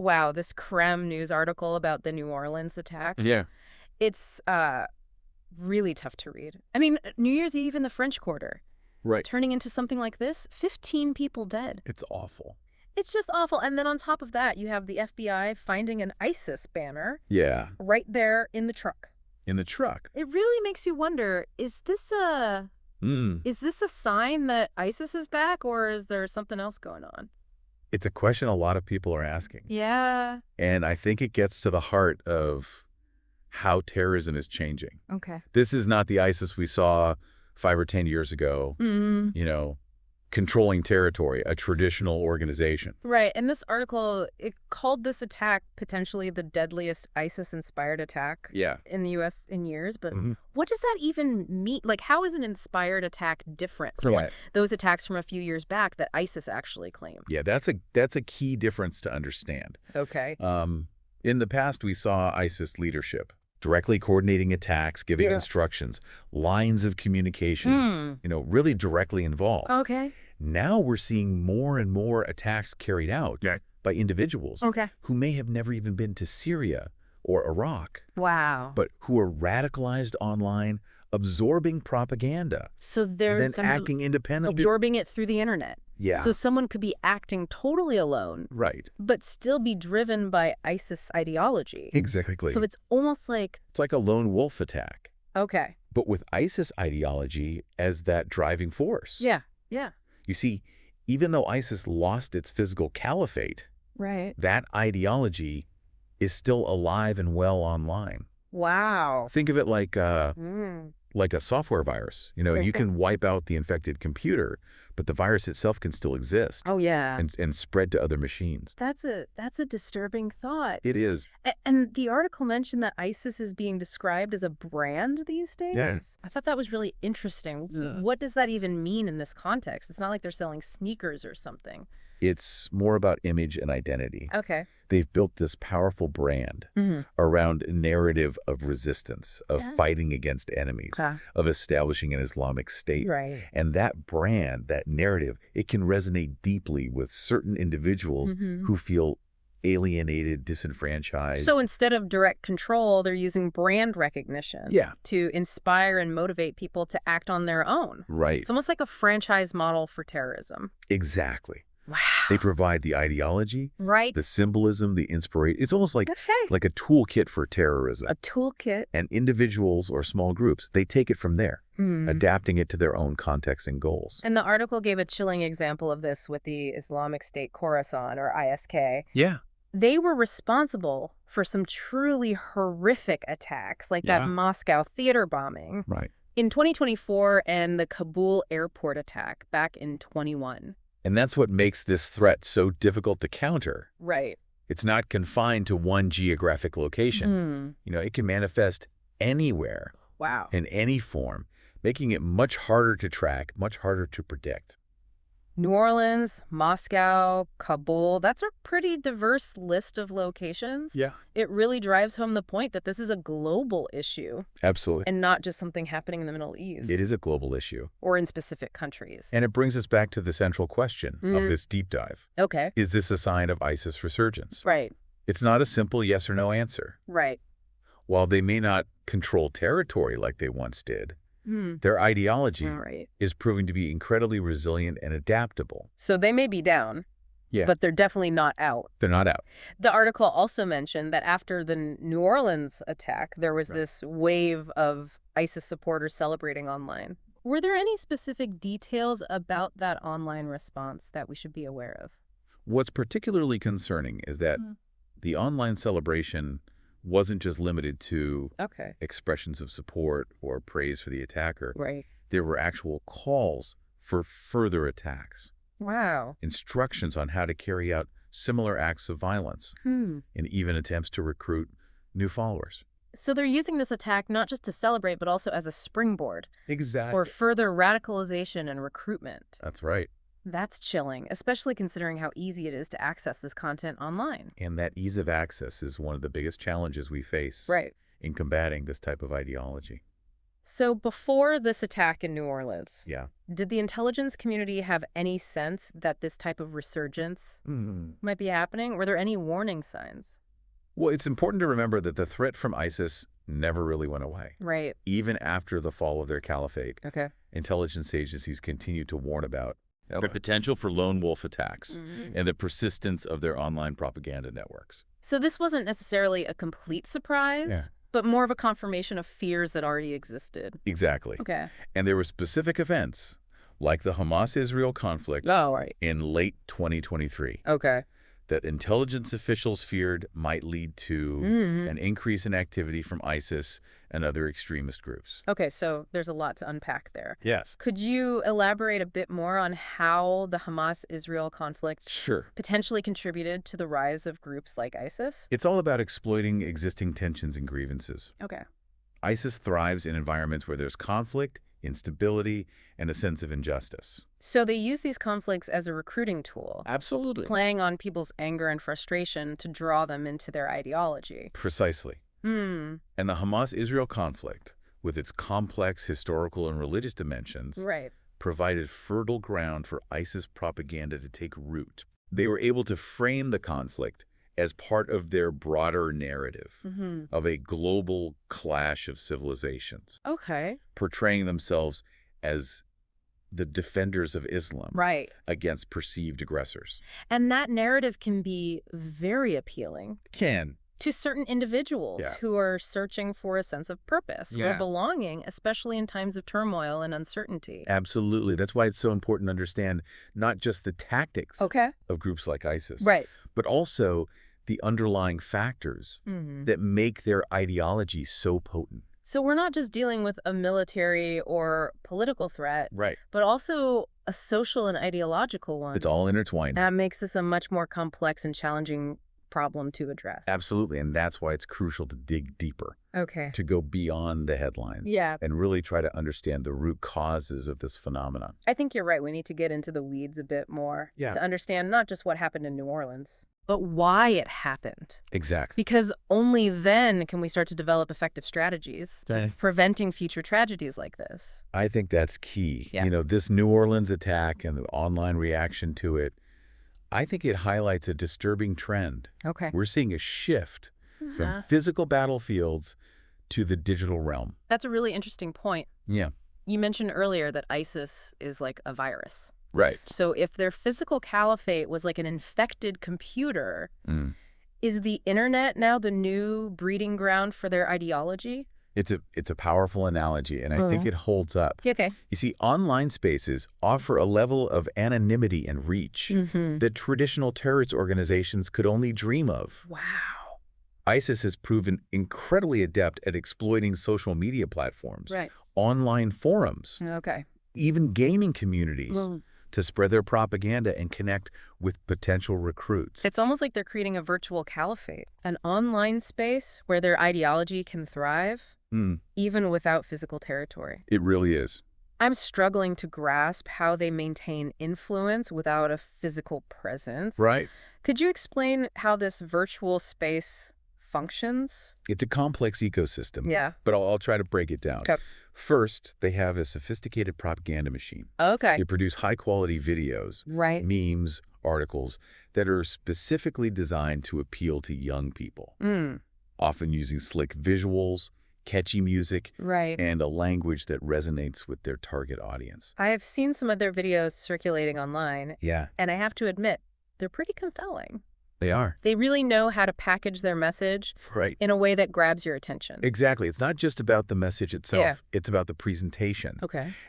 wow, this Creme News article about the New Orleans attack. Yeah. It's really tough to read. I mean, New Year's Eve in the French Quarter, Right. turning into something like this, 15 people dead. It's awful. It's just awful. And then on top of that, you have the FBI finding an ISIS banner Yeah. right there in the truck. In the truck. It really makes you wonder, is this a sign that ISIS is back, or is there something else going on? It's a question a lot of people are asking. Yeah. And I think it gets to the heart of how terrorism is changing. Okay. This is not the ISIS we saw 5 or 10 years ago, you know, controlling territory, a traditional organization. Right. And this article, it called this attack potentially the deadliest ISIS-inspired attack in the U.S. in years. But what does that even mean? Like, how is an inspired attack different from like those attacks from a few years back that ISIS actually claimed? Yeah, that's a key difference to understand. Okay. In the past, we saw ISIS leadership directly coordinating attacks, giving instructions, lines of communication, you know, really directly involved. Okay. Now we're seeing more and more attacks carried out by individuals who may have never even been to Syria or Iraq. Wow. But who are radicalized online, absorbing propaganda. So they're then acting independently. Absorbing it through the internet. Yeah. So someone could be acting totally alone. Right. But still be driven by ISIS ideology. Exactly. So it's almost like... It's like a lone wolf attack. Okay. But with ISIS ideology as that driving force. Yeah. Yeah. You see, even though ISIS lost its physical caliphate, that ideology is still alive and well online. Wow. Think of it like a software virus. You know, you can wipe out the infected computer, but the virus itself can still exist. Oh, yeah. And spread to other machines. That's a disturbing thought. It is. And the article mentioned that ISIS is being described as a brand these days. Yes. I thought that was really interesting. What does that even mean in this context? It's not like they're selling sneakers or something. It's more about image and identity. Okay. They've built this powerful brand around a narrative of resistance, of fighting against enemies, of establishing an Islamic state. Right. And that brand, that narrative, it can resonate deeply with certain individuals who feel alienated, disenfranchised. So instead of direct control, they're using brand recognition to inspire and motivate people to act on their own. Right. It's almost like a franchise model for terrorism. Exactly. Wow. They provide the ideology, the symbolism, the inspiration. It's almost like a toolkit for terrorism. A toolkit. And individuals or small groups, they take it from there, adapting it to their own context and goals. And the article gave a chilling example of this with the Islamic State Khorasan, or ISK. Yeah. They were responsible for some truly horrific attacks, like that Moscow theater bombing in 2024 and the Kabul airport attack back in 21. And that's what makes this threat so difficult to counter. Right. It's not confined to one geographic location. You know, it can manifest anywhere. Wow. In any form, making it much harder to track, much harder to predict. New Orleans, Moscow, Kabul, that's a pretty diverse list of locations. Yeah. It really drives home the point that this is a global issue. Absolutely. And not just something happening in the Middle East. It is a global issue. Or in specific countries. And it brings us back to the central question of this deep dive. Okay. Is this a sign of ISIS resurgence? Right. It's not a simple yes or no answer. Right. While they may not control territory like they once did, their ideology is proving to be incredibly resilient and adaptable. So they may be down, but they're definitely not out. They're not out. The article also mentioned that after the New Orleans attack, there was this wave of ISIS supporters celebrating online. Were there any specific details about that online response that we should be aware of? What's particularly concerning is that the online celebration wasn't just limited to expressions of support or praise for the attacker. Right. There were actual calls for further attacks. Wow. Instructions on how to carry out similar acts of violence, and even attempts to recruit new followers. So they're using this attack not just to celebrate, but also as a springboard. Exactly. For further radicalization and recruitment. That's right. That's chilling, especially considering how easy it is to access this content online. And that ease of access is one of the biggest challenges we face in combating this type of ideology. So before this attack in New Orleans, Yeah. did the intelligence community have any sense that this type of resurgence might be happening? Were there any warning signs? Well, it's important to remember that the threat from ISIS never really went away. Right. Even after the fall of their caliphate, Okay. intelligence agencies continued to warn about the potential for lone wolf attacks and the persistence of their online propaganda networks. So this wasn't necessarily a complete surprise, but more of a confirmation of fears that already existed. Exactly. Okay. And there were specific events, like the Hamas-Israel conflict in late 2023, that intelligence officials feared might lead to an increase in activity from ISIS and other extremist groups. Okay, so there's a lot to unpack there. Yes. Could you elaborate a bit more on how the Hamas-Israel conflict potentially contributed to the rise of groups like ISIS? It's all about exploiting existing tensions and grievances. Okay. ISIS thrives in environments where there's conflict, instability, and a sense of injustice. So they use these conflicts as a recruiting tool. Absolutely. Playing on people's anger and frustration to draw them into their ideology. Precisely. And the Hamas-Israel conflict, with its complex historical and religious dimensions, provided fertile ground for ISIS propaganda to take root. They were able to frame the conflict as part of their broader narrative of a global clash of civilizations. Okay. Portraying themselves as the defenders of Islam against perceived aggressors. And that narrative can be very appealing. To certain individuals who are searching for a sense of purpose or belonging, especially in times of turmoil and uncertainty. Absolutely. That's why it's so important to understand not just the tactics of groups like ISIS, but also the underlying factors that make their ideology so potent. So we're not just dealing with a military or political threat, but also a social and ideological one. It's all intertwined. That makes this a much more complex and challenging problem to address. Absolutely, and that's why it's crucial to dig deeper. To go beyond the headlines. And really try to understand the root causes of this phenomenon. I think you're right. We need to get into the weeds a bit more to understand not just what happened in New Orleans, but why it happened. Exactly. Because only then can we start to develop effective strategies for preventing future tragedies like this. I think that's key. You know, this New Orleans attack and the online reaction to it, I think it highlights a disturbing trend. We're seeing a shift from physical battlefields to the digital realm. That's a really interesting point. You mentioned earlier that ISIS is like a virus. So if their physical caliphate was like an infected computer, is the internet now the new breeding ground for their ideology? It's a powerful analogy, and I think it holds up. You see, online spaces offer a level of anonymity and reach that traditional terrorist organizations could only dream of. Wow. ISIS has proven incredibly adept at exploiting social media platforms, online forums, even gaming communities to spread their propaganda and connect with potential recruits. It's almost like they're creating a virtual caliphate, an online space where their ideology can thrive, even without physical territory. It really is. I'm struggling to grasp how they maintain influence without a physical presence. Could you explain how this virtual space functions? It's a complex ecosystem, but I'll try to break it down. First, they have a sophisticated propaganda machine. They produce high-quality videos, memes, articles that are specifically designed to appeal to young people, often using slick visuals, catchy music, and a language that resonates with their target audience. I have seen some of their videos circulating online, and I have to admit, they're pretty compelling. They are. They really know how to package their message in a way that grabs your attention. Exactly. It's not just about the message itself. It's about the presentation.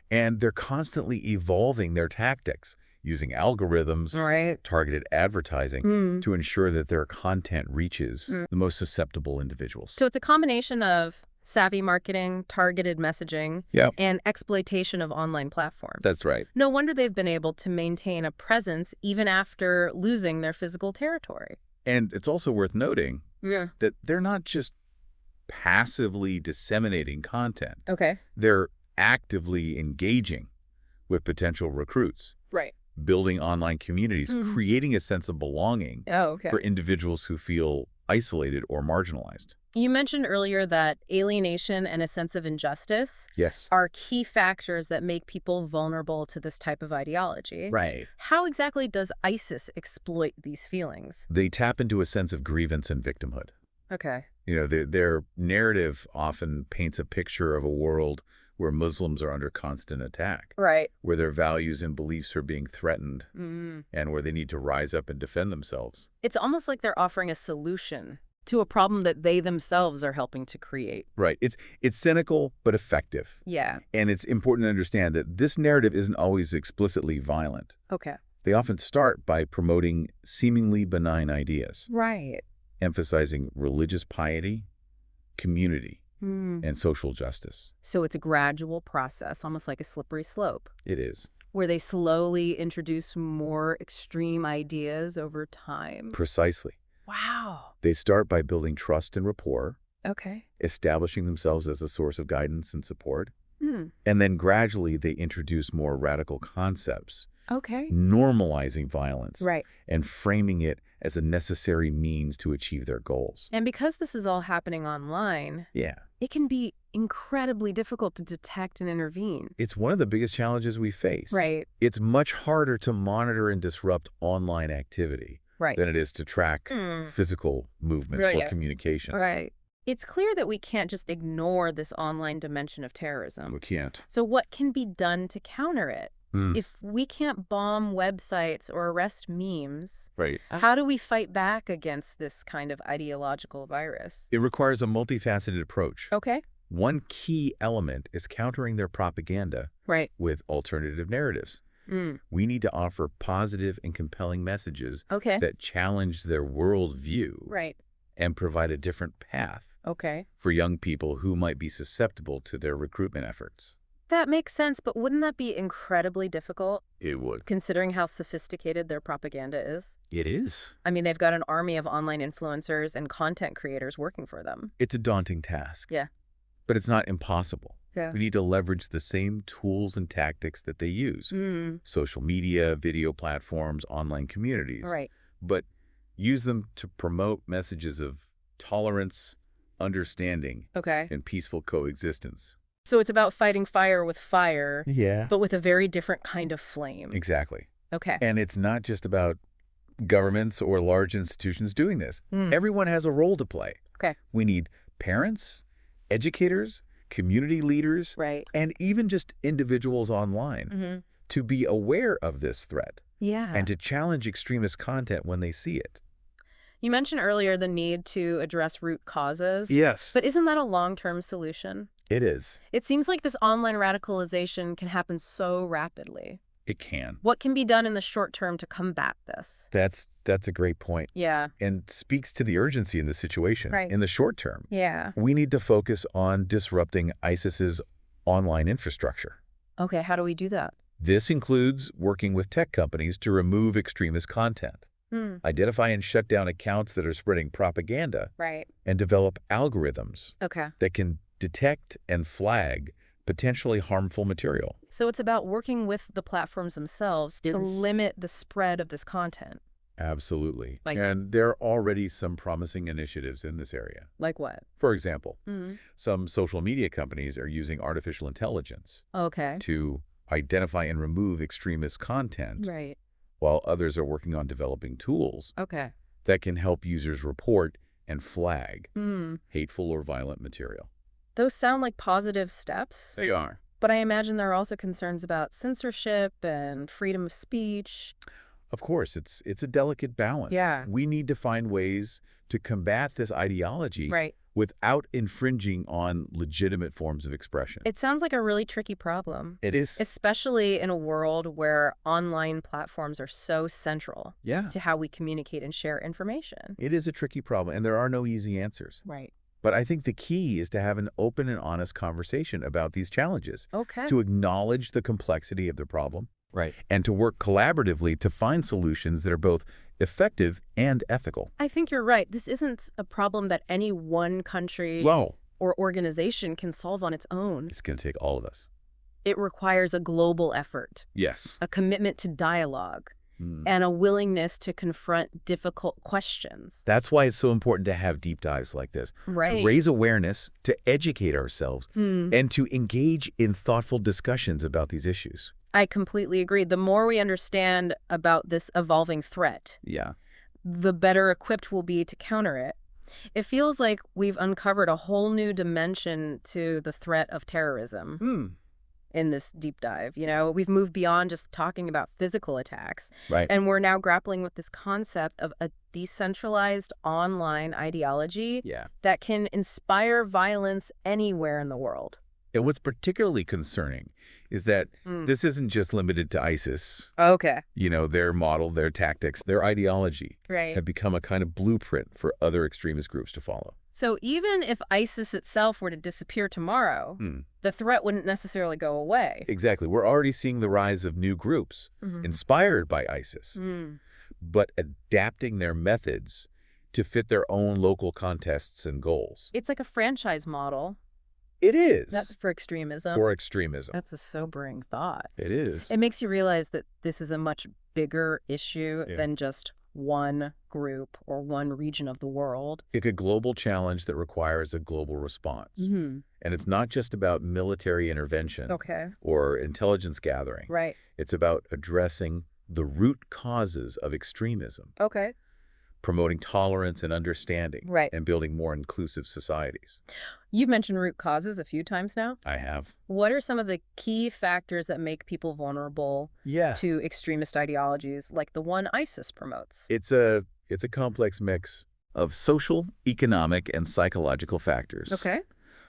And they're constantly evolving their tactics, using algorithms, targeted advertising, to ensure that their content reaches the most susceptible individuals. So it's a combination of savvy marketing, targeted messaging, and exploitation of online platforms. That's right. No wonder they've been able to maintain a presence even after losing their physical territory. And it's also worth noting that they're not just passively disseminating content. They're actively engaging with potential recruits. Building online communities, creating a sense of belonging for individuals who feel isolated or marginalized. You mentioned earlier that alienation and a sense of injustice Yes. are key factors that make people vulnerable to this type of ideology. Right. How exactly does ISIS exploit these feelings? They tap into a sense of grievance and victimhood. Okay. Their narrative often paints a picture of a world where Muslims are under constant attack. Right. Where their values and beliefs are being threatened, and where they need to rise up and defend themselves. It's almost like they're offering a solution to a problem that they themselves are helping to create. Right. It's cynical, but effective. Yeah. And it's important to understand that this narrative isn't always explicitly violent. Okay. They often start by promoting seemingly benign ideas. Right. Emphasizing religious piety, community, and social justice. So it's a gradual process, almost like a slippery slope. It is. Where they slowly introduce more extreme ideas over time. Precisely. Wow. They start by building trust and rapport. Okay. Establishing themselves as a source of guidance and support. And then gradually they introduce more radical concepts. Okay. Normalizing violence. Right. And framing it as a necessary means to achieve their goals. And because this is all happening online, it can be incredibly difficult to detect and intervene. It's one of the biggest challenges we face. Right. It's much harder to monitor and disrupt online activity than it is to track physical movements or communications. Right. It's clear that we can't just ignore this online dimension of terrorism. We can't. So what can be done to counter it? If we can't bomb websites or arrest memes, how do we fight back against this kind of ideological virus? It requires a multifaceted approach. Okay. One key element is countering their propaganda with alternative narratives. We need to offer positive and compelling messages that challenge their worldview and provide a different path for young people who might be susceptible to their recruitment efforts. That makes sense, but wouldn't that be incredibly difficult? It would. Considering how sophisticated their propaganda is? It is. I mean, they've got an army of online influencers and content creators working for them. It's a daunting task. Yeah. But it's not impossible. Yeah. We need to leverage the same tools and tactics that they use. Social media, video platforms, online communities. Right. But use them to promote messages of tolerance, understanding, and peaceful coexistence. So it's about fighting fire with fire, Yeah. but with a very different kind of flame. Exactly. Okay. And it's not just about governments or large institutions doing this. Everyone has a role to play. Okay. We need parents, educators, community leaders, and even just individuals online to be aware of this threat and to challenge extremist content when they see it. You mentioned earlier the need to address root causes. Yes. But isn't that a long-term solution? It is. It seems like this online radicalization can happen so rapidly. It can. What can be done in the short term to combat this? That's a great point. Yeah. And speaks to the urgency in the situation. Right. In the short term. Yeah. We need to focus on disrupting ISIS's online infrastructure. Okay, how do we do that? This includes working with tech companies to remove extremist content, identify and shut down accounts that are spreading propaganda, and develop algorithms that can detect and flag potentially harmful material. So it's about working with the platforms themselves to limit the spread of this content. Absolutely. And there are already some promising initiatives in this area. Like what? For example, some social media companies are using artificial intelligence to identify and remove extremist content, while others are working on developing tools that can help users report and flag hateful or violent material. Those sound like positive steps. They are. But I imagine there are also concerns about censorship and freedom of speech. Of course, it's a delicate balance. Yeah. We need to find ways to combat this ideology without infringing on legitimate forms of expression. It sounds like a really tricky problem. It is. Especially in a world where online platforms are so central to how we communicate and share information. It is a tricky problem, and there are no easy answers. Right. But I think the key is to have an open and honest conversation about these challenges. Okay. To acknowledge the complexity of the problem. And to work collaboratively to find solutions that are both effective and ethical. I think you're right. This isn't a problem that any one country or organization can solve on its own. It's going to take all of us. It requires a global effort. Yes. A commitment to dialogue and a willingness to confront difficult questions. That's why it's so important to have deep dives like this. Right. To raise awareness, to educate ourselves, and to engage in thoughtful discussions about these issues. I completely agree. The more we understand about this evolving threat, the better equipped we'll be to counter it. It feels like we've uncovered a whole new dimension to the threat of terrorism in this deep dive. You know, we've moved beyond just talking about physical attacks. Right. And we're now grappling with this concept of a decentralized online ideology that can inspire violence anywhere in the world. And what's particularly concerning is that this isn't just limited to ISIS. Okay. You know, their model, their tactics, their ideology have become a kind of blueprint for other extremist groups to follow. So even if ISIS itself were to disappear tomorrow, the threat wouldn't necessarily go away. Exactly. We're already seeing the rise of new groups inspired by ISIS, but adapting their methods to fit their own local contexts and goals. It's like a franchise model. It is. That's for extremism. For extremism. That's a sobering thought. It is. It makes you realize that this is a much bigger issue than just one group or one region of the world. It's a global challenge that requires a global response. And it's not just about military intervention or intelligence gathering. Right. It's about addressing the root causes of extremism. Promoting tolerance and understanding, and building more inclusive societies. You've mentioned root causes a few times now. I have. What are some of the key factors that make people vulnerable to extremist ideologies like the one ISIS promotes? It's a complex mix of social, economic, and psychological factors.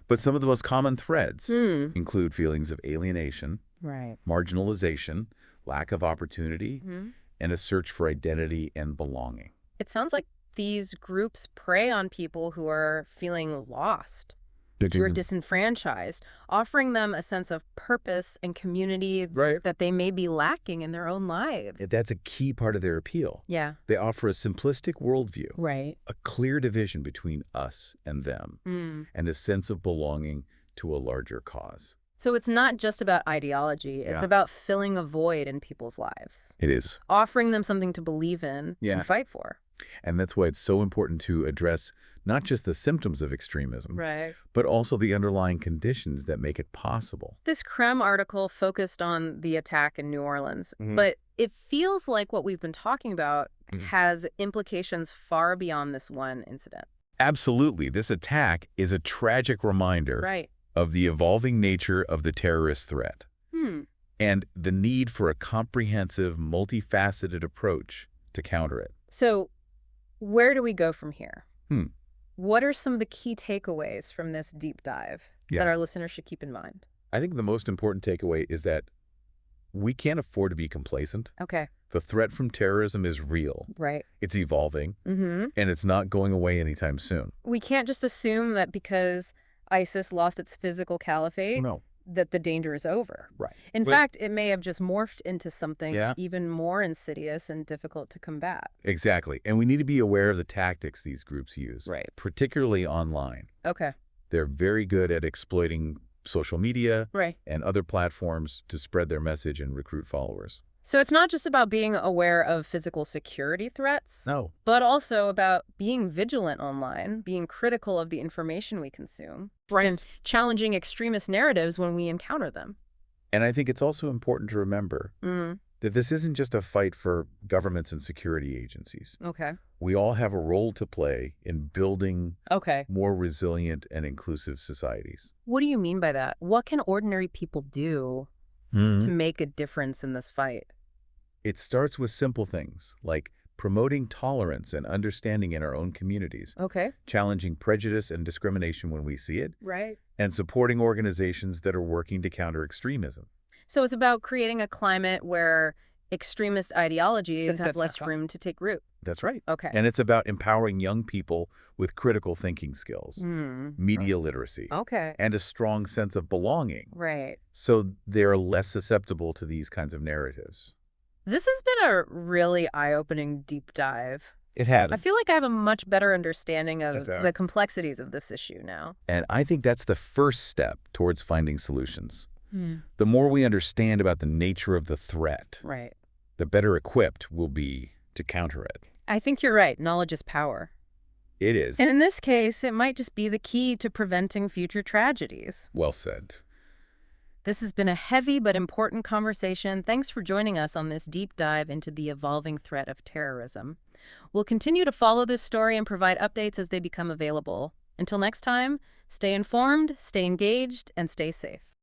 But some of the most common threads include feelings of alienation, marginalization, lack of opportunity, and a search for identity and belonging. It sounds like these groups prey on people who are feeling lost, who are disenfranchised, offering them a sense of purpose and community that they may be lacking in their own lives. That's a key part of their appeal. They offer a simplistic worldview, a clear division between us and them, and a sense of belonging to a larger cause. So it's not just about ideology. It's about filling a void in people's lives. It is. Offering them something to believe in and fight for. And that's why it's so important to address not just the symptoms of extremism, but also the underlying conditions that make it possible. This Krem article focused on the attack in New Orleans, but it feels like what we've been talking about has implications far beyond this one incident. Absolutely. This attack is a tragic reminder of the evolving nature of the terrorist threat and the need for a comprehensive, multifaceted approach to counter it. So where do we go from here? What are some of the key takeaways from this deep dive that our listeners should keep in mind? I think the most important takeaway is that we can't afford to be complacent. The threat from terrorism is real. It's evolving, and it's not going away anytime soon. We can't just assume that because ISIS lost its physical caliphate, that the danger is over. In fact, it may have just morphed into something even more insidious and difficult to combat. Exactly. And we need to be aware of the tactics these groups use, particularly online. They're very good at exploiting social media and other platforms to spread their message and recruit followers. So it's not just about being aware of physical security threats, but also about being vigilant online, being critical of the information we consume, and challenging extremist narratives when we encounter them. And I think it's also important to remember that this isn't just a fight for governments and security agencies. We all have a role to play in building more resilient and inclusive societies. What do you mean by that? What can ordinary people do to make a difference in this fight? It starts with simple things like promoting tolerance and understanding in our own communities, challenging prejudice and discrimination when we see it, and supporting organizations that are working to counter extremism. So it's about creating a climate where extremist ideologies have less room to take root. That's right. And it's about empowering young people with critical thinking skills, media literacy, and a strong sense of belonging. So they're less susceptible to these kinds of narratives. This has been a really eye-opening deep dive. It had. I feel like I have a much better understanding of the complexities of this issue now. And I think that's the first step towards finding solutions. The more we understand about the nature of the threat, the better equipped we'll be to counter it. I think you're right. Knowledge is power. It is. And in this case, it might just be the key to preventing future tragedies. Well said. This has been a heavy but important conversation. Thanks for joining us on this deep dive into the evolving threat of terrorism. We'll continue to follow this story and provide updates as they become available. Until next time, stay informed, stay engaged, and stay safe.